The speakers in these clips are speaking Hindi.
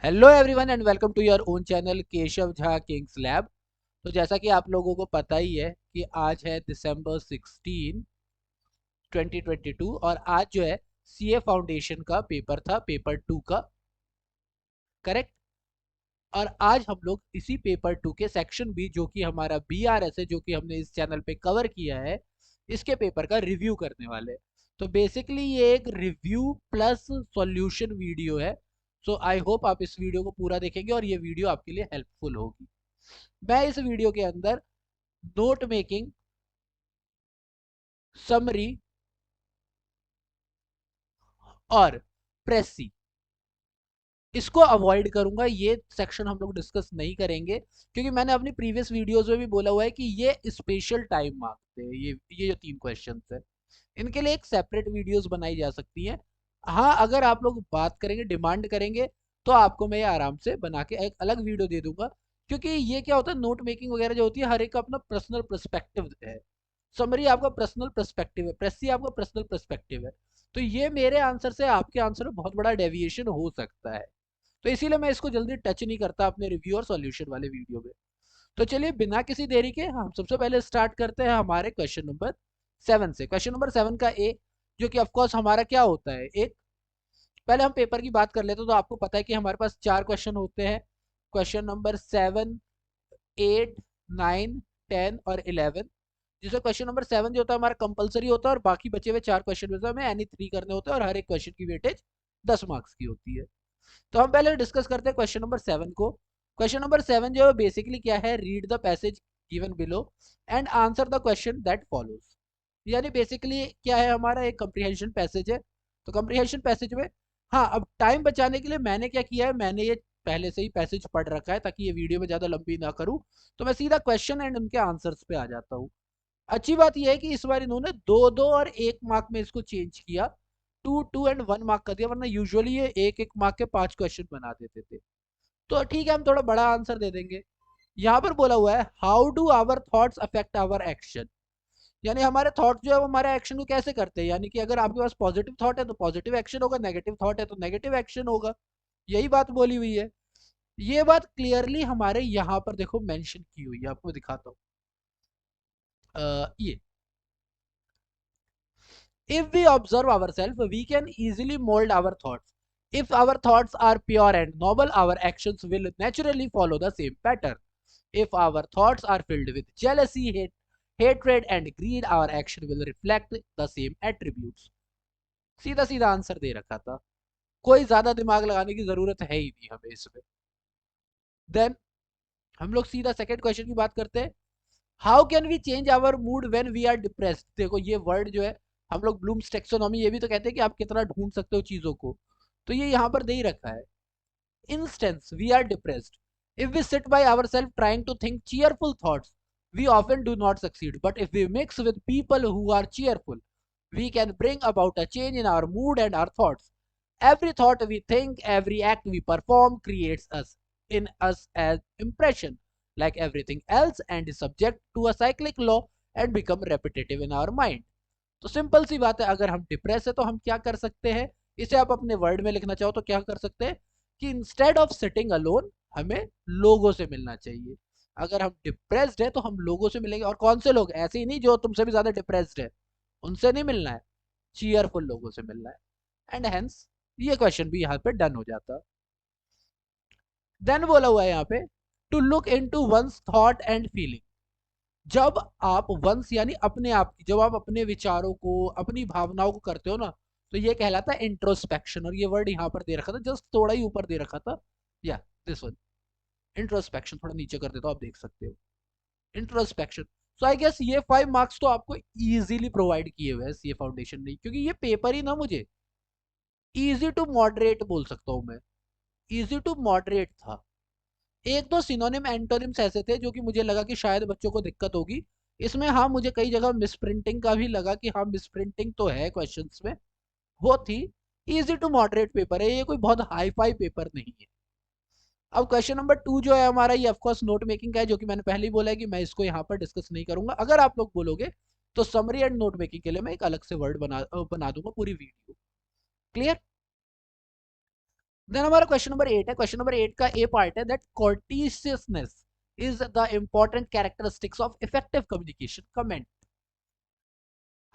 Hello everyone and welcome to your own channel Keshav Jha Kings Lab. तो जैसा कि आप लोगों को पता ही है कि आज है दिसंबर 16 2022 और आज जो है सीए फाउंडेशन का पेपर था, पेपर 2 का। करेक्ट। और आज हम लोग इसी पेपर 2 के सेक्शन बी, जो कि हमारा बीआरएस है, जो कि हमने इस चैनल पे कवर किया है, इसके पेपर का रिव्यू करने वाले हैं। तो बेसिकली ये एक रिव्यू प्लस सॉल्यूशन वीडियो है। सो आई होप आप इस वीडियो को पूरा देखेंगे और ये वीडियो आपके लिए हेल्पफुल होगी। मैं इस वीडियो के अंदर नोट मेकिंग, समरी और प्रेसी, इसको अवॉइड करूंगा। ये सेक्शन हम लोग डिस्कस नहीं करेंगे क्योंकि मैंने अपनी प्रीवियस वीडियोस में भी बोला हुआ है कि ये स्पेशल टाइम मांगते हैं। ये जो 3 क्वेश्चन है, इनके लिए एक सेपरेट वीडियोस बनाई जा सकती हैं। हाँ, अगर आप लोग बात करेंगे, डिमांड करेंगे, तो आपको मैं ये आराम से बना के एक अलग वीडियो दे दूंगा। क्योंकि ये क्या होता है, नोट मेकिंग वगैरह जो होती है, हर एक का अपना पर्सनल पर्सपेक्टिव है। समरी आपका पर्सनल पर्सपेक्टिव है, प्रेसी आपका पर्सनल पर्सपेक्टिव है। तो ये मेरे आंसर से आपके आंसर में बहुत बड़ा डेविएशन हो सकता है। तो इसीलिए मैं इसको जल्दी टच नहीं करता अपने रिव्यू और सॉल्यूशन वाले वीडियो में। तो चलिए बिना किसी देरी के हम सबसे पहले स्टार्ट करते हैं हमारे क्वेश्चन नंबर 7 से। क्वेश्चन नंबर 7 का ए, जो कि ऑफकोर्स हमारा क्या होता है, एक, पहले हम पेपर की बात कर लेते हैं। तो आपको पता है कि हमारे पास 4 क्वेश्चन होते हैं। क्वेश्चन नंबर 7, 8, 9, 10 और 11। जिसमें क्वेश्चन नंबर 7 जो होता है हमारा कंपलसरी होता है और बाकी बचे हुए 4 क्वेश्चन में से हमें एनी 3 करने होते हैं और हर एक क्वेश्चन की वेटेज 10 मार्क्स की होती है। तो हम पहले डिस्कस करते हैं क्वेश्चन नंबर 7 को। क्वेश्चन नंबर 7 जो है बेसिकली क्या है, read the passage given below and answer the question that follows. यानी बेसिकली क्या है, हमारा एक कंप्रीहेंशन पैसेज है। तो कंप्रीहेंशन पैसेज में, हाँ, अब टाइम बचाने के लिए मैंने क्या किया है, मैंने ये पहले से ही पैसेज पढ़ रखा है ताकि ये वीडियो में ज़्यादा लंबी ना करूँ। तो मैं सीधा क्वेश्चन एंड उनके आंसर्स पे आ जाता हूँ। अच्छी बात यह है कि इस बार इन्होंने 2-2 और 1 मार्क में इसको चेंज किया। 2-2 एंड 1 मार्क कर दिया, वरना यूजुअली ये 1-1 मार्क के 5 क्वेश्चन बना देते थे। तो ठीक है, हम थोड़ा बड़ा आंसर दे देंगे। यहाँ पर बोला हुआ है, how do our thoughts affect our action. यानी हमारे थॉट जो है वो हमारे एक्शन को कैसे करते हैं। यानी कि अगर आपके पास पॉजिटिव थॉट है तो पॉजिटिव एक्शन होगा, नेगेटिव थॉट है तो नेगेटिव एक्शन होगा। यही बात बोली हुई है। ये बात क्लियरली हमारे यहाँ पर देखो मेंशन की हुई है, आपको दिखाता हूँ। ये, if we observe ourselves, we can easily mold our thoughts. If our thoughts are pure and noble, our actions will naturally follow the same pattern. If our thoughts are filled with jealousy, hatred, and greed, our action will reflect the same attributes. सीधा सीधा आंसर दे रखा था, कोई ज्यादा दिमाग लगाने की जरूरत है ही नहीं हमें इसमें। देन हम लोग सीधा सेकंड क्वेश्चन की बात करते हैं। How can we change our mood when we are depressed. देखो ये वर्ड जो है, हम लोग ब्लूम्स टेक्सोनॉमी ये भी तो कहते हैं कि आप कितना ढूंढ सकते हो चीजों को। तो ये यहाँ पर दे ही रखा है। Instance, we are depressed, if we sit by ourself trying to think cheerful thoughts, we often do not succeed, but if we mix with people who are cheerful, we can bring about a change in our mood and our thoughts. Every thought we think, every act we perform creates us in us as impression, like everything else, and is subject to a cyclic law and become repetitive in our mind. तो सिंपल सी बात है, अगर हम डिप्रेस है तो हम क्या कर सकते हैं, इसे आप अपने वर्ड में लिखना चाहो तो क्या कर सकते हैं कि इंस्टेड ऑफ सिटिंग अलोन, हमें लोगों से मिलना चाहिए। अगर हम डिप्रेस्ड है तो हम लोगों से मिलेंगे, और कौन से लोग, ऐसे ही नहीं जो तुमसे भी ज्यादा डिप्रेस्ड है, उनसे नहीं मिलना है, चीयरफुल लोगों से मिलना है। एंड हेंस ये क्वेश्चन भी यहाँ पे डन हो जाता। देन बोला हुआ है यहाँ पे, to look into one's thought and feeling. जब आप वंस यानी अपने आप की, जब आप अपने विचारों को, अपनी भावनाओं को करते हो ना, तो ये कहलाता है इंट्रोस्पेक्शन। और ये वर्ड यहाँ पर दे रखा था, जस्ट थोड़ा ही ऊपर दे रखा था, या दिस वन, इंट्रोस्पेक्शन। थोड़ा नीचे कर देता हूं, आप देख सकते हो, इंट्रोस्पेक्शन। सो आई गेस ये 5 मार्क्स तो आपको इजीली प्रोवाइड किए हुए हैं सीए फाउंडेशन ने, क्योंकि ये पेपर ही ना मुझे इजी टू मॉडरेट बोल सकता हूँ मैं, इजी टू मॉडरेट था। एक दो सिनोनिम एंटोनिम्स ऐसे थे जो कि मुझे लगा कि शायद बच्चों को दिक्कत होगी इसमें। हाँ, मुझे कई जगह मिसप्रिंटिंग का भी लगा कि हाँ मिसप्रिंटिंग तो है क्वेश्चंस में, वो थी। इजी टू मॉडरेट पेपर है ये, कोई बहुत हाई फाई पेपर नहीं है। अब क्वेश्चन नंबर 2 जो है हमारा, ये ऑफकोर्स नोट मेकिंग का है, जो कि मैंने पहले ही बोला है कि मैं इसको यहाँ पर डिस्कस नहीं करूंगा। अगर आप लोग बोलोगे तो समरी एंड नोट मेकिंग के लिए मैं एक अलग से वर्ड बना दूंगा पूरी वीडियो। क्लियर। देन हमारा क्वेश्चन नंबर 8 है। क्वेश्चन नंबर 8 का ए पार्ट है that courteousness is the important characteristics of effective communication. Comment.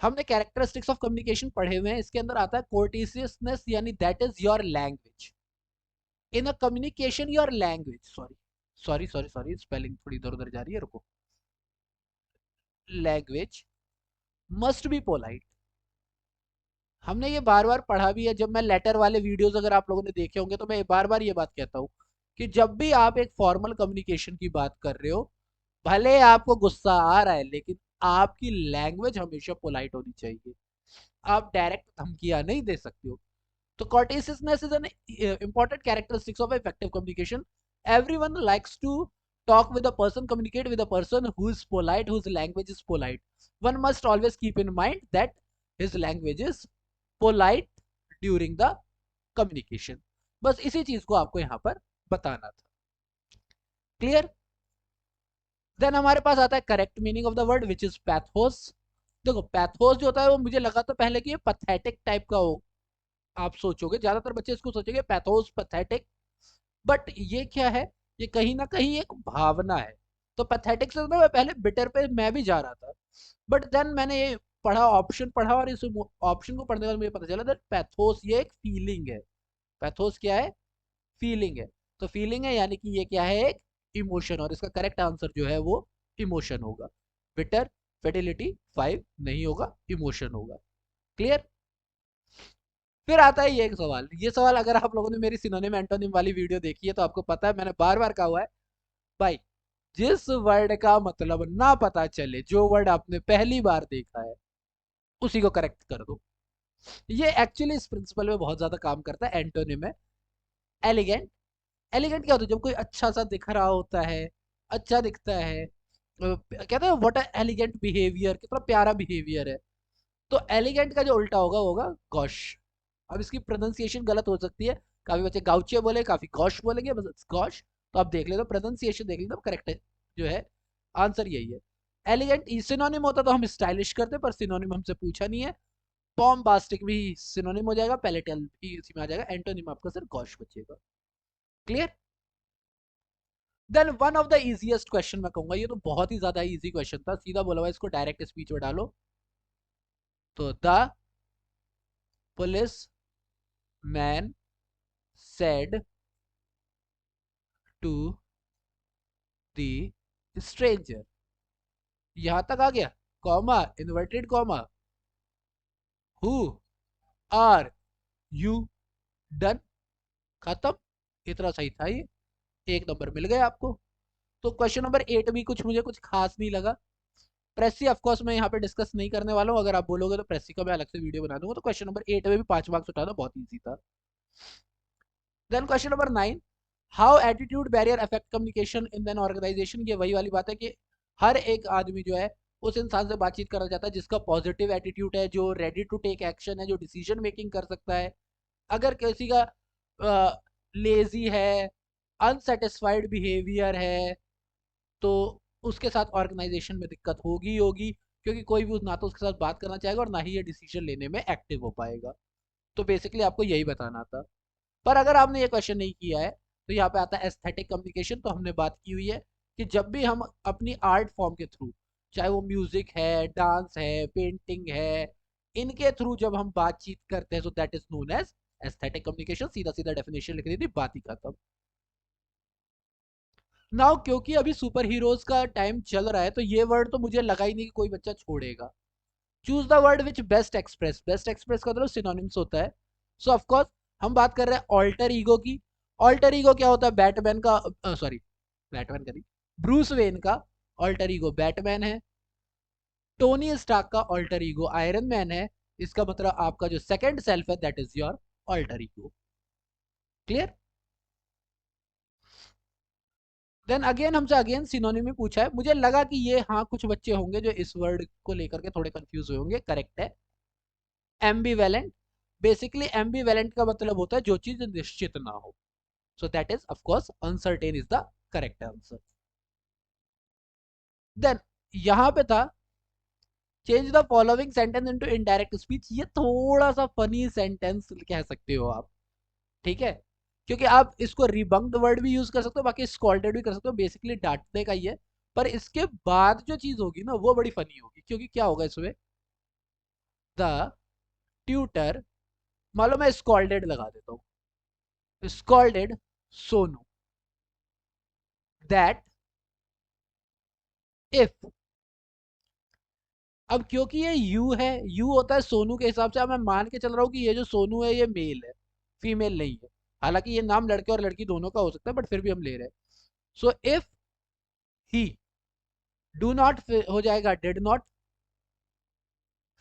हमने कैरेक्टरिस्टिक्स ऑफ कम्युनिकेशन पढ़े हुए हैं, इसके अंदर आता है कोर्टिशियसनेस यानी that is your language in a communication, your language, sorry spelling थोड़ी इधर उधर जा रही है, रुको। Language must be polite. हमने ये बार बार पढ़ा भी है, जब मैं लेटर वाले वीडियोस अगर आप लोगों ने देखे होंगे तो मैं बार बार ये बात कहता हूँ कि जब भी आप एक फॉर्मल कम्युनिकेशन की बात कर रहे हो, भले आपको गुस्सा आ रहा है लेकिन आपकी लैंग्वेज हमेशा पोलाइट होनी चाहिए। आप डायरेक्ट धमकियां नहीं दे सकते हो। तो courteousness is an important characteristics of effective communication. Everyone likes to talk with a person, communicate with a person who is polite, whose language is polite. One must always keep in mind that his language is polite during the communication. बस इसी चीज को आपको यहाँ पर बताना था। क्लियर। देन हमारे पास आता है correct meaning of the word which is pathos. देखो पैथोस जो होता है वो मुझे लगा था पहले कि ये पथेटिक टाइप का हो, आप सोचोगे ज्यादातर बच्चे इसको सोचेंगे पैथोस, पैथेटिक। बट ये क्या है, ये कहीं ना कहीं एक भावना है। तो पैथेटिक से मैं पहले बिटर पे मैं भी जा रहा था, बट देन मैंने ये पढ़ा, ऑप्शन पढ़ा, और इस ऑप्शन को पढ़ने के बाद मुझे पता चला दैट पैथोस ये एक फीलिंग है। पैथोस क्या है, फीलिंग है। तो फीलिंग है यानी कि ये क्या है, एक इमोशन, और इसका करेक्ट आंसर जो है वो इमोशन होगा। बिटर, फेटिलिटी 5 नहीं होगा, इमोशन होगा। क्लियर। फिर आता है ये एक सवाल, ये सवाल अगर आप लोगों ने मेरी सिनोनिम एंटोनिम वाली वीडियो देखी है तो आपको पता है, मैंने बार बार कहा हुआ है भाई, जिस वर्ड का मतलब ना पता चले, जो वर्ड आपने पहली बार देखा है उसी को करेक्ट कर दो। ये एक्चुअली इस प्रिंसिपल में बहुत ज्यादा काम करता है। एंटोनिम है एलिगेंट। एलिगेंट क्या होता है, जब कोई अच्छा सा दिख रहा होता है, अच्छा दिखता है, कहते हैं व्हाट एलिगेंट बिहेवियर, कितना प्यारा बिहेवियर है। तो एलिगेंट का जो उल्टा होगा होगा गॉश। अब इसकी प्रोनाउंसिएशन गलत हो सकती है, काफी बच्चे गाउचे बोले, काफी गॉश बोलेंगे, बस गॉश। तो आप देख लेते, प्रोनाउंसिएशन देख लेते, करेक्ट है जो है आंसर यही है। एलिगेंट सिनोनिम होता तो हम स्टाइलिश करते, पर सिनोनिम हमसे पूछा नहीं है। बॉम्बास्टिक भी सिनोनिम हो जाएगा, पैलेटल भी इसी में आ जाएगा, एंटोनिम आपका सिर्फ गॉश बचेगा। Clear. Then one of the easiest question मैं कहूंगा, ये तो बहुत ही ज्यादा इजी क्वेश्चन था, सीधा बोला हुआ, इसको डायरेक्ट स्पीच में डालो। तो the policeman said to the stranger. यहां तक आ गया, comma, inverted comma, who are you done, खत्म। इतना सही था ये, एक नंबर मिल गया आपको। तो क्वेश्चन नंबर 8 भी कुछ मुझे कुछ खास नहीं लगा। प्रेसी ऑफ कोर्स मैं यहाँ पे डिस्कस नहीं करने वाला हूँ, अगर आप बोलोगे तो प्रेसी का मैं अलग से वीडियो बना दूंगा। तो क्वेश्चन नंबर 8 में भी 5 मार्क्स उठाना बहुत ईजी था। Then question number 9, how attitude barrier affect communication in an organization. ये वही वाली बात है कि हर एक आदमी जो है उस इंसान से बातचीत करना चाहता है जिसका पॉजिटिव एटीट्यूड है, जो रेडी टू टेक एक्शन है, जो डिसीजन मेकिंग कर सकता है। अगर किसी का लेजी है, अनसेटिस्फाइड बिहेवियर है, तो उसके साथ ऑर्गेनाइजेशन में दिक्कत होगी होगी, क्योंकि कोई भी ना तो उसके साथ बात करना चाहेगा और ना ही ये डिसीजन लेने में एक्टिव हो पाएगा। तो बेसिकली आपको यही बताना था। पर अगर आपने ये क्वेश्चन नहीं किया है तो यहाँ पे आता है एस्थेटिक कम्युनिकेशन। तो हमने बात की हुई है कि जब भी हम अपनी आर्ट फॉर्म के थ्रू, चाहे वो म्यूजिक है, डांस है, पेंटिंग है, इनके थ्रू जब हम बातचीत करते हैं, तो that is known as aesthetic communication. सीधा सीधा डेफिनेशन लिख दी थी, बात ही खत्म। नाउ क्योंकि अभी सुपर हीरोज का टाइम चल रहा है, तो ये वर्ड तो मुझे लगा ही नहीं कि कोई बच्चा छोड़ेगा। Choose the word which best express. Best express का मतलब सिनोनिम्स होता है। सो ऑफ कोर्स हम बात कर रहे हैं ऑल्टर ईगो की। ऑल्टर ईगो क्या होता है, बैटमैन का, सॉरी बैटमैन का नहीं, ब्रूस वेन का ऑल्टर ईगो बैटमैन है। टोनी स्टार्क का ऑल्टर ईगो आयरन मैन है। इसका मतलब आपका जो सेकंड सेल्फ है that is your alter ego. Clear. Then again हमसे अगेन सिनोनिम में पूछा है, मुझे लगा कि ये हाँ कुछ बच्चे होंगे जो इस वर्ड को लेकर के थोड़े कंफ्यूज हुए होंगे। करेक्ट है, एम्बीवेलेंट। बेसिकली एम्बीवेलेंट का मतलब होता है जो चीज निश्चित ना हो। So that is of course uncertain is the correct answer. Then यहां पे था change the following sentence into indirect speech. ये थोड़ा सा फनी सेंटेंस कह सकते हो आप, ठीक है। क्योंकि आप इसको रिबंक्ड वर्ड भी यूज कर सकते हो, बाकी स्कॉल्डेड भी कर सकते हो, बेसिकली डांटने का ही है। पर इसके बाद जो चीज होगी ना वो बड़ी फनी होगी, क्योंकि क्या होगा इसमें, द ट्यूटर, मान लो मैं स्कॉल्डेड लगा देता हूँ, स्कॉल्डेड सोनू दैट इफ, अब क्योंकि ये यू है, यू होता है सोनू के हिसाब से, अब मैं मान के चल रहा हूँ कि ये जो सोनू है ये मेल है, फीमेल नहीं है। हालांकि ये नाम लड़के और लड़की दोनों का हो सकता है, बट फिर भी हम ले रहे हैं। So if he do not, हो जाएगा did not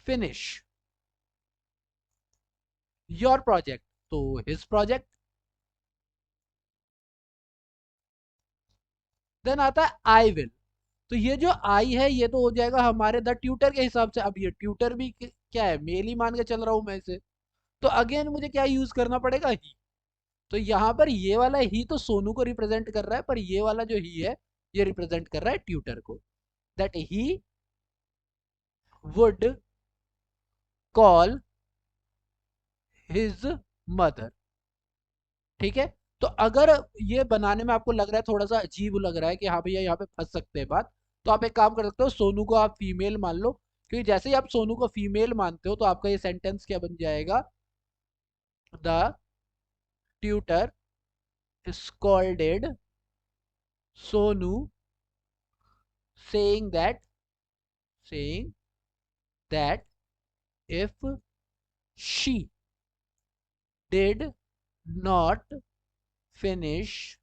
finish your project, तो हिज प्रोजेक्ट। देन आता है आई विल, तो ये जो आई है ये तो हो जाएगा हमारे द ट्यूटर के हिसाब से। अब ये ट्यूटर भी क्या है, मेल ही मान के चल रहा हूं मैं इसे, तो अगेन मुझे क्या यूज करना पड़ेगा, ही। तो यहाँ पर ये वाला ही तो सोनू को रिप्रेजेंट कर रहा है, पर ये वाला जो ही है ये रिप्रेजेंट कर रहा है ट्यूटर को, that he would call his mother. ठीक है, तो अगर ये बनाने में आपको लग रहा है थोड़ा सा अजीब लग रहा है कि हाँ भैया यहाँ पे फंस सकते हैं बात, तो आप एक काम कर सकते हो, सोनू को आप फीमेल मान लो, क्योंकि जैसे ही आप सोनू को फीमेल मानते हो तो आपका ये सेंटेंस क्या बन जाएगा, the tutor scolded Sonu, saying that saying that if she did not finish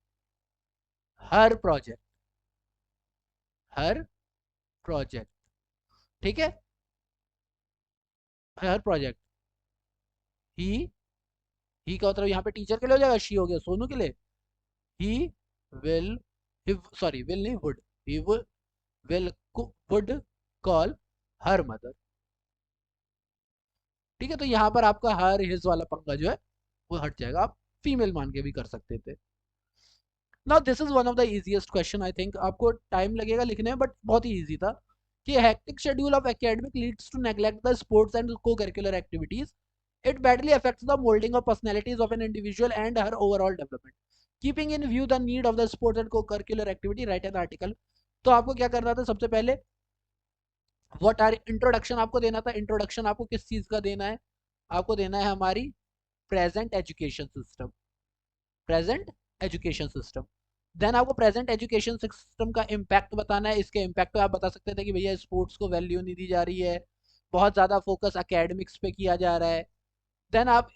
her project, her project, ठीक है, her project, ही ही का मतलब यहाँ पे टीचर के लिए हो जाएगा, शी हो गया सोनू के लिए, ही विल, सॉरी विल नहीं, would, he will would call her mother. ठीक है, तो यहाँ पर आपका हर हिज वाला पंगा जो है वो हट जाएगा, आप फीमेल मान के भी कर सकते थे। Now this is one of the easiest question, I think आपको टाइम लगेगा लिखने में बट बहुत ही इजी था, कि hectic schedule of academic leads to neglect the sports and co curricular activities, it badly affects the molding of personalities of an individual and her overall development. Keeping in view the need of the sports and co-curricular activity, write an article. तो आपको क्या करना था, सबसे पहले व्हाट आर इंट्रोडक्शन आपको देना था। इंट्रोडक्शन आपको किस चीज का देना है, आपको देना है हमारी present education system, present education system. Then आपको प्रेजेंट एजुकेशन सिस्टम का इम्पैक्ट बताना है। इसके इम्पैक्ट पे आप बता सकते थे कि भैया स्पोर्ट्स को वैल्यू नहीं दी जा रही है, बहुत ज़्यादा फोकस एकेडमिक्स पे किया जा रहा है। देन आप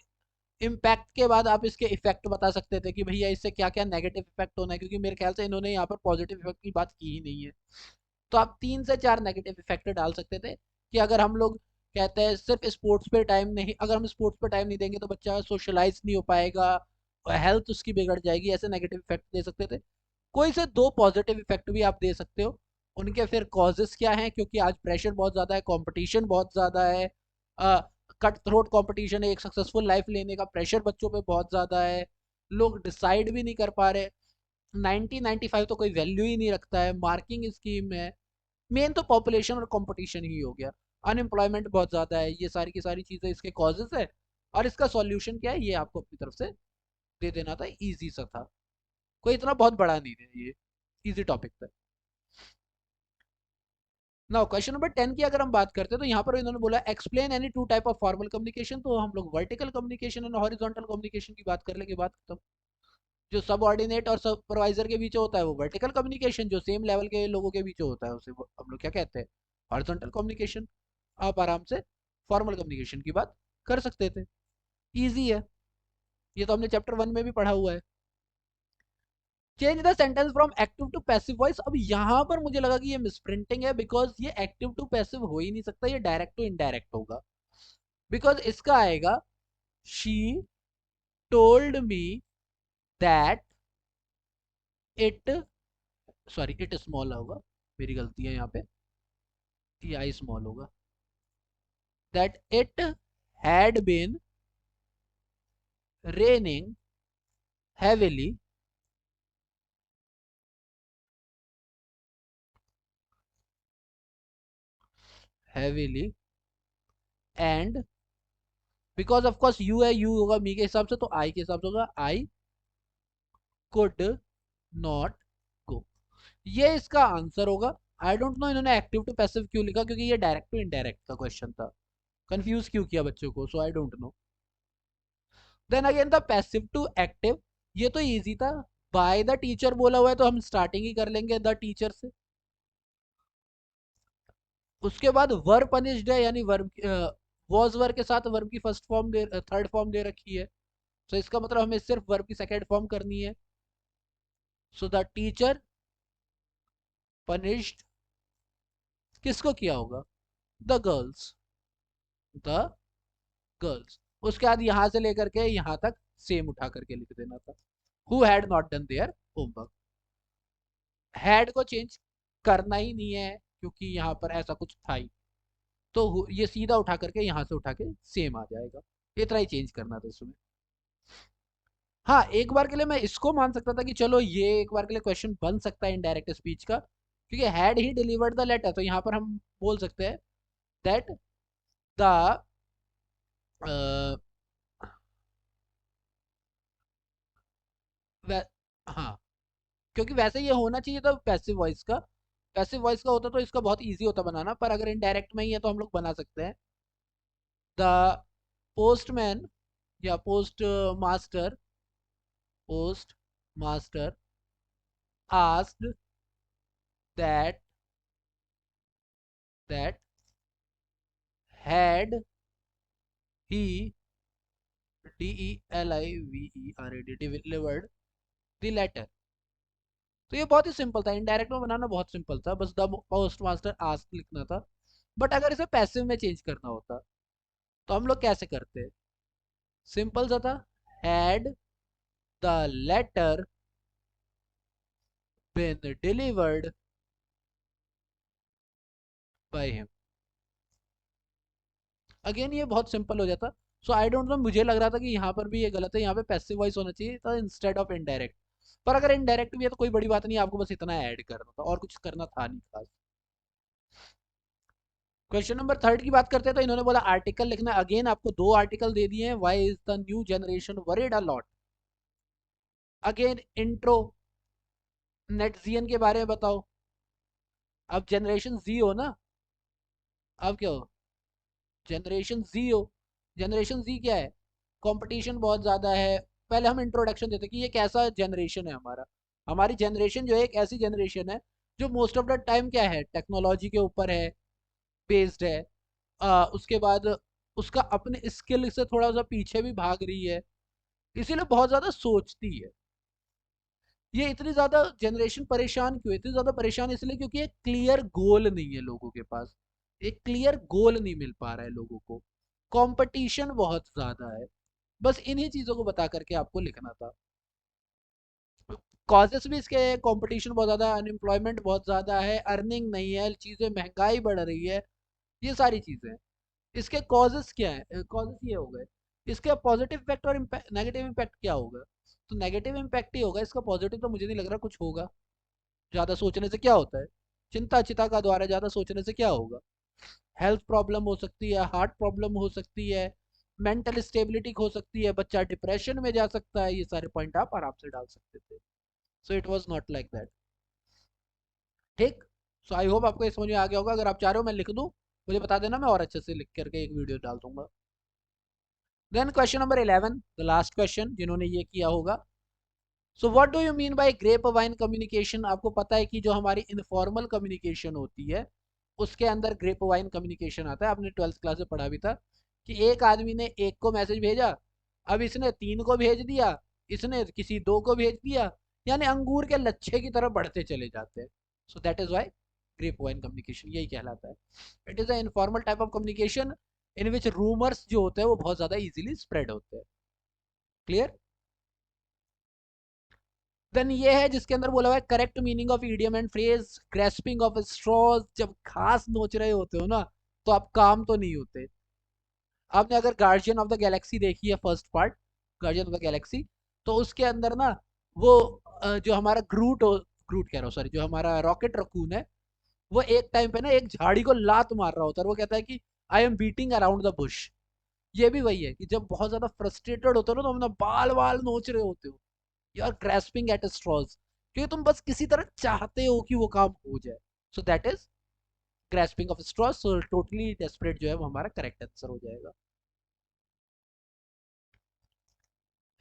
इम्पैक्ट के बाद आप इसके इफेक्ट बता सकते थे कि भैया इससे क्या क्या नेगेटिव इफेक्ट होना है, क्योंकि मेरे ख्याल से इन्होंने यहाँ पर पॉजिटिव इफेक्ट की बात की ही नहीं है। तो आप 3 से 4 नेगेटिव इफेक्ट डाल सकते थे, कि अगर हम लोग कहते हैं सिर्फ स्पोर्ट्स पे टाइम नहीं, अगर हम स्पोर्ट्स पे टाइम नहीं देंगे तो बच्चा सोशलाइज नहीं हो पाएगा, हेल्थ उसकी बिगड़ जाएगी, ऐसे नेगेटिव इफेक्ट दे सकते थे। कोई से 2 पॉजिटिव इफेक्ट भी आप दे सकते हो। उनके फिर कॉजेस क्या हैं, क्योंकि आज प्रेशर बहुत ज़्यादा है, कंपटीशन बहुत ज़्यादा है, कट थ्रोट कंपटीशन है, एक सक्सेसफुल लाइफ लेने का प्रेशर बच्चों पे बहुत ज़्यादा है, लोग डिसाइड भी नहीं कर पा रहे, 1995 तो कोई वैल्यू ही नहीं रखता है, मार्किंग स्कीम है, मेन तो पॉपुलेशन और कंपटीशन ही हो गया, अनएम्प्लॉयमेंट बहुत ज़्यादा है, ये सारी की सारी चीज़ें इसके कॉजेस है। और इसका सॉल्यूशन क्या है ये आपको अपनी तरफ से दे देना था, इजी सा था, कोई इतना बहुत बड़ा नहीं है, ये इजी टॉपिक था। नाउ क्वेश्चन नंबर 10 की अगर हम बात करते हैं तो यहाँ पर इन्होंने बोला explain any two type of formal communication, तो हम लोग वर्टिकल कम्युनिकेशन और हॉरिजॉन्टल कम्युनिकेशन की बात कर लेंगे, बात खत्म। जो सबऑर्डिनेट और सुपरवाइजर के बीच होता है वो वर्टिकल कम्युनिकेशन, जो सेम लेवल के लोगों के बीच होता है उसे हम लोग क्या कहते हैं, हॉरिजॉन्टल कम्युनिकेशन। आप आराम से फॉर्मल कम्युनिकेशन की बात कर सकते थे, इजी है, ये तो हमने चैप्टर 1 में भी पढ़ा हुआ है। Change the sentence from active to passive voice, अब यहां पर मुझे लगा कि ये मिसप्रिंटिंग है, बिकॉज ये एक्टिव टू पैसिव हो ही नहीं सकता, ये डायरेक्ट टू इनडायरेक्ट होगा। बिकॉज इसका आएगा she told me that it, sorry it small होगा, मेरी गलती है यहाँ पे, ये आई स्मॉल होगा, that it had been raining heavily heavily and because of course you है, यू होगा मी के हिसाब से, तो आई के हिसाब से होगा आई कुड नॉट गो, ये इसका आंसर होगा। आई डोंट नो इन्होंने एक्टिव टू पैसिव क्यों लिखा, क्योंकि ये डायरेक्ट टू इनडायरेक्ट का क्वेश्चन था, कंफ्यूज क्यों किया बच्चों को, so I don't know. Then again the passive to active, ये तो इजी था, बाय द टीचर बोला हुआ है तो हम स्टार्टिंग ही कर लेंगे द टीचर से। उसके बाद वर्ब पनिश्ड है, यानी वर्ब वॉज वर्ब के साथ वर्ब की फर्स्ट फॉर्म दे, थर्ड फॉर्म दे रखी है, तो इसका मतलब हमें सिर्फ वर्ब की सेकेंड फॉर्म करनी है। सो द टीचर पनिश्ड किसको किया होगा, द गर्ल्स, द गर्ल्स। उसके बाद यहां से लेकर के यहां तक सेम उठा करके लिख देना था, who had not done their homework. Had को चेंज करना ही नहीं है क्योंकि यहाँ पर ऐसा कुछ था ही, तो ये सीधा उठा करके यहाँ से उठा के सेम आ जाएगा, इतना ही चेंज करना था इसमें। हाँ, एक बार के लिए मैं इसको मान सकता था कि चलो ये एक बार के लिए क्वेश्चन बन सकता है इनडायरेक्ट स्पीच का, क्योंकि had he delivered the letter, तो यहाँ पर हम बोल सकते हैं दैट द हाँ, क्योंकि वैसे ये होना चाहिए था पैसिव वॉइस का, पैसिव वॉइस का होता तो इसका बहुत इजी होता बनाना, पर अगर इनडायरेक्ट में ही है तो हम लोग बना सकते हैं the postman post master asked that that had he delivered the letter. तो ये बहुत ही सिंपल था, इनडायरेक्ट में बनाना बहुत सिंपल था, बस द पोस्ट मास्टर आस्क लिखना था। बट अगर इसे पैसिव में चेंज करना होता तो हम लोग कैसे करते, सिंपल सा था, had the letter been delivered by him। Again ये बहुत सिंपल हो जाता। सो आई डोंट नो, मुझे लग रहा था कि यहाँ पर भी ये गलत है, यहाँ पे पैसिव वॉइस होना चाहिए था इंस्टेड ऑफ इनडायरेक्ट। पर अगर इनडायरेक्ट भी है तो कोई बड़ी बात नहीं, आपको बस इतना ऐड करना था और कुछ करना था नहीं खास। क्वेश्चन नंबर थर्ड की बात करते हैं, तो इन्होंने बोला आर्टिकल लिखना। अगेन आपको दो आर्टिकल दे दिए हैं, why is the new generation worried a lot. Again intro, netizen के बारे में बताओ। अब जनरेशन जी हो ना, अब क्या हो, जनरेशन जी हो। जनरेशन जी क्या है, कंपटीशन बहुत ज़्यादा है। पहले हम इंट्रोडक्शन देते कि ये कैसा जनरेशन है हमारा। हमारी जनरेशन जो है एक ऐसी जनरेशन है जो मोस्ट ऑफ द टाइम क्या है, टेक्नोलॉजी के ऊपर है, बेस्ड है। उसके बाद उसका अपने स्किल से थोड़ा सा पीछे भी भाग रही है, इसीलिए बहुत ज़्यादा सोचती है। ये इतनी ज़्यादा जनरेशन परेशान क्यों है, इतनी ज़्यादा परेशान इसलिए क्योंकि एक क्लियर गोल नहीं है लोगों के पास, एक क्लियर गोल नहीं मिल पा रहा है लोगों को, कंपटीशन बहुत ज़्यादा है। बस इन्हीं चीज़ों को बता करके आपको लिखना था। कॉजेस भी इसके, कंपटीशन बहुत ज़्यादा, अनएम्प्लॉयमेंट बहुत ज़्यादा है, अर्निंग नहीं है, चीज़ें महंगाई बढ़ रही है, ये सारी चीज़ें। इसके कॉजेस क्या है, कॉजेस ये हो गए। इसके पॉजिटिव इम्पैक्ट और नेगेटिव इम्पैक्ट क्या होगा, तो नेगेटिव इम्पैक्ट ही होगा इसका, पॉजिटिव तो मुझे नहीं लग रहा कुछ होगा। ज़्यादा सोचने से क्या होता है, चिंता चिता का द्वारा, ज़्यादा सोचने से क्या होगा, हेल्थ प्रॉब्लम हो सकती है, हार्ट प्रॉब्लम हो सकती है, मेंटल स्टेबिलिटी हो सकती है, बच्चा डिप्रेशन में जा सकता है, ये सारे पॉइंट आप आराम से डाल सकते थे। So it was not like that. ठीक, सो आई होप आपको ये समझ में आ गया होगा। अगर आप चाह रहे हो मैं लिख दूं, मुझे बता देना, मैं और अच्छे से लिख करके एक वीडियो डाल दूंगा। Then question number 11, the last question जिन्होंने ये किया होगा। So what do you mean by grapevine communication. आपको पता है कि जो हमारी इनफॉर्मल कम्युनिकेशन होती है उसके अंदर ग्रेप वाइन कम्युनिकेशन आता है, आपने 12th क्लास में पढ़ा भी था कि एक आदमी ने एक को मैसेज भेजा, अब इसने 3 को भेज दिया, इसने किसी 2 को भेज दिया, यानी अंगूर के लच्छे की तरफ बढ़ते चले जाते हैं। So that is why grapevine communication यही कहलाता है। It is a informal type of communication in which rumours जो होते हैं वो बहुत ज्यादा इजीली स्प्रेड होते हैं। क्लियर। देन ये है जिसके अंदर बोला हुआ है correct meaning of idiom and phrase, grasping of straws, जब घास नोच रहे होते हो ना तो आप काम तो नहीं होते। आपने अगर गार्जियन ऑफ द गैलेक्सी देखी है first part, guardian of the Galaxy, तो उसके अंदर ना वो जो हमारा ग्रूट कह रहा हूँ सॉरी, जो हमारा रॉकेट रकून है, वो एक टाइम पे ना एक झाड़ी को लात मार रहा होता है और वो कहता है कि I am beating around the Bush. ये भी वही है कि जब बहुत ज्यादा फ्रस्ट्रेटेड होते हो ना तो हम ना बाल बाल नोच रहे होते हो, you are grasping at straws, क्योंकि तुम बस किसी तरह चाहते हो कि वो काम हो जाए. सो that is grasping of straws. So totally desperate जो है वो हमारा करेक्ट आंसर हो जाएगा.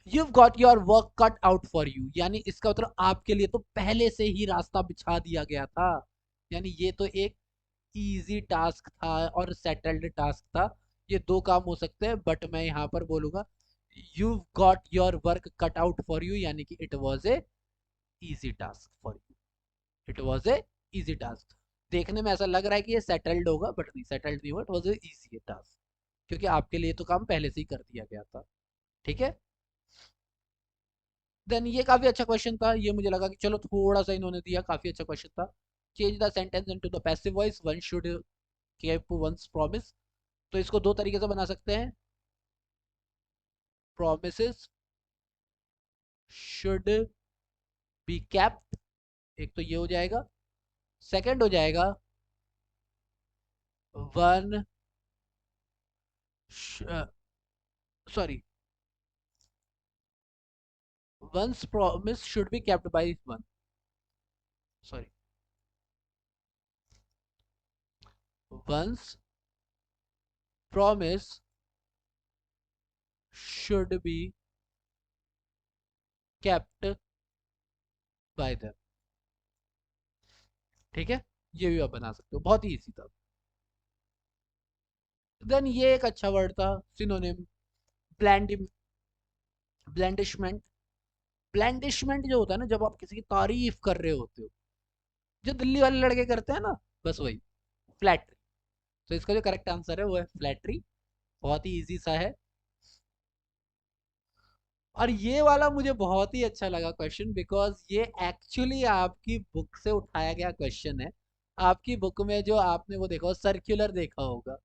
You've got your work cut out for you, यानी इसका मतलब आपके लिए तो पहले से ही रास्ता बिछा दिया गया था. यानी ये तो एक इजी टास्क था और सेटल्ड टास्क था. ये दो काम हो सकते हैं, बट मैं यहाँ पर बोलूंगा you've got your work cut out for you, यानी कि it was a easy task for you. It was a easy task. देखने में ऐसा लग रहा है कि ये सेटल्ड होगा, बट नहीं, सेटल्ड नहीं हुआ. It was a easy task, क्योंकि आपके लिए तो काम पहले से ही कर दिया गया था. ठीक है. देन ये काफी अच्छा क्वेश्चन था. ये मुझे लगा कि चलो थोड़ा सा इन्होंने दिया, काफी अच्छा क्वेश्चन था. Change the sentence into the passive voice. One should keep one's promise. तो इसको दो तरीके से बना सकते हैं. Promises should be kept. एक तो ये हो जाएगा. सेकंड हो जाएगा one, sorry, one's promise should be kept by one. Sorry, one's promise should be kept by them. ठीक है. ये भी आप बना सकते हो, बहुत ही इजी था. देन ये एक अच्छा वर्ड था, सिनोनिम, ब्लैंड, ब्लैंडिशमेंट. ब्लैंडिशमेंट जो होता है ना, जब आप किसी की तारीफ कर रहे होते हो, जो दिल्ली वाले लड़के करते हैं ना, बस वही. फ्लैटरी. तो इसका जो करेक्ट आंसर है वो है फ्लैटरी. बहुत ही इजी सा है. और ये वाला मुझे बहुत ही अच्छा लगा क्वेश्चन, बिकॉज ये एक्चुअली आपकी बुक से उठाया गया क्वेश्चन है. आपकी बुक में जो आपने वो देखा, सर्क्यूलर देखा होगा,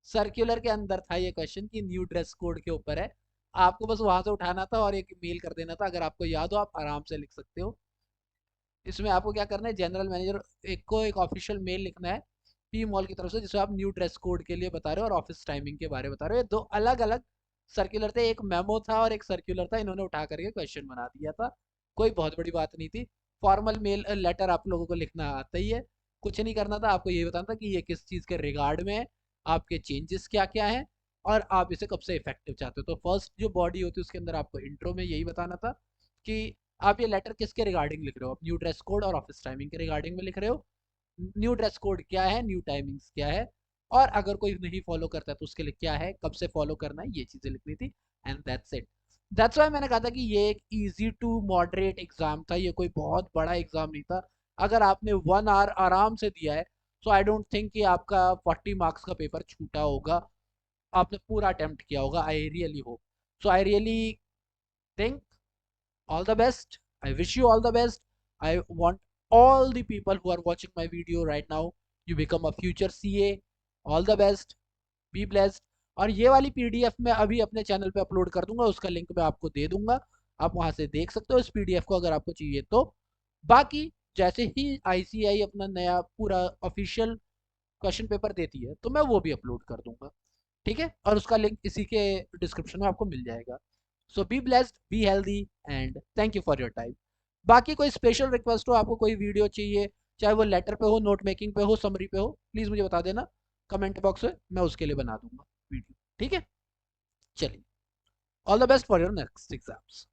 सर्क्यूलर के अंदर था ये क्वेश्चन कि न्यू ड्रेस कोड के ऊपर है. आपको बस वहां से उठाना था और एक मेल कर देना था. अगर आपको याद हो, आप आराम से लिख सकते हो. इसमें आपको क्या करना है, जनरल मैनेजर एक को एक ऑफिशियल मेल लिखना है पी मॉल की तरफ से, जिसमें आप न्यू ड्रेस कोड के लिए बता रहे हो और ऑफिस टाइमिंग के बारे में बता रहे हो. ये दो अलग अलग सर्कुलर थे, एक मेमो था और एक सर्कुलर था. इन्होंने उठा करके क्वेश्चन बना दिया था. कोई बहुत बड़ी बात नहीं थी. फॉर्मल मेल लेटर आप लोगों को लिखना आता ही है. कुछ नहीं करना था, आपको ये बताना था कि ये किस चीज़ के रिगार्ड में है, आपके चेंजेस क्या क्या हैं, और आप इसे कब से इफेक्टिव चाहते हो. तो फर्स्ट जो बॉडी होती है उसके अंदर आपको इंट्रो में यही बताना था कि आप ये लेटर किसके रिगार्डिंग लिख रहे हो. आप न्यू ड्रेस कोड और ऑफिस टाइमिंग के रिगार्डिंग में लिख रहे हो. न्यू ड्रेस कोड क्या है, न्यू टाइमिंग्स क्या है, और अगर कोई नहीं फॉलो करता है तो उसके लिए क्या है, कब से फॉलो करना है, ये चीजें लिखनी थी. And that's it. That's why मैंने कहा था कि ये एक इजी टू मॉडरेट एग्जाम था. ये कोई बहुत बड़ा एग्जाम नहीं था. अगर आपने 1 आवर आराम से दिया है, सो आई डोंट थिंक कि आपका 40 मार्क्स का पेपर छूटा होगा. आपने पूरा अटेम्प्ट किया होगा. I really hope. So I really think all the best. I wish you all the best. I want all the people who are watching my video right now, you become a future CA. All the best. Be blessed. और ये वाली पीडीएफ मैं अभी अपने चैनल पे अपलोड कर दूंगा. उसका लिंक मैं आपको दे दूंगा. आप वहां से देख सकते हो इस पीडीएफ को, अगर आपको चाहिए तो. बाकी जैसे ही आईसीआई अपना नया पूरा ऑफिशियल क्वेश्चन पेपर देती है, तो मैं वो भी अपलोड कर दूंगा. ठीक है. और उसका लिंक इसी के डिस्क्रिप्शन में आपको मिल जाएगा. So be blessed, be healthy, and thank you for your time. बाकी कोई स्पेशल रिक्वेस्ट हो, आपको कोई वीडियो चाहिए, चाहे वो लेटर पे हो, नोट मेकिंग पे हो, समरी पे हो, प्लीज़ मुझे बता देना कमेंट बॉक्स में. मैं उसके लिए बना दूंगा वीडियो. ठीक है. चलिए. All the best for your next exams.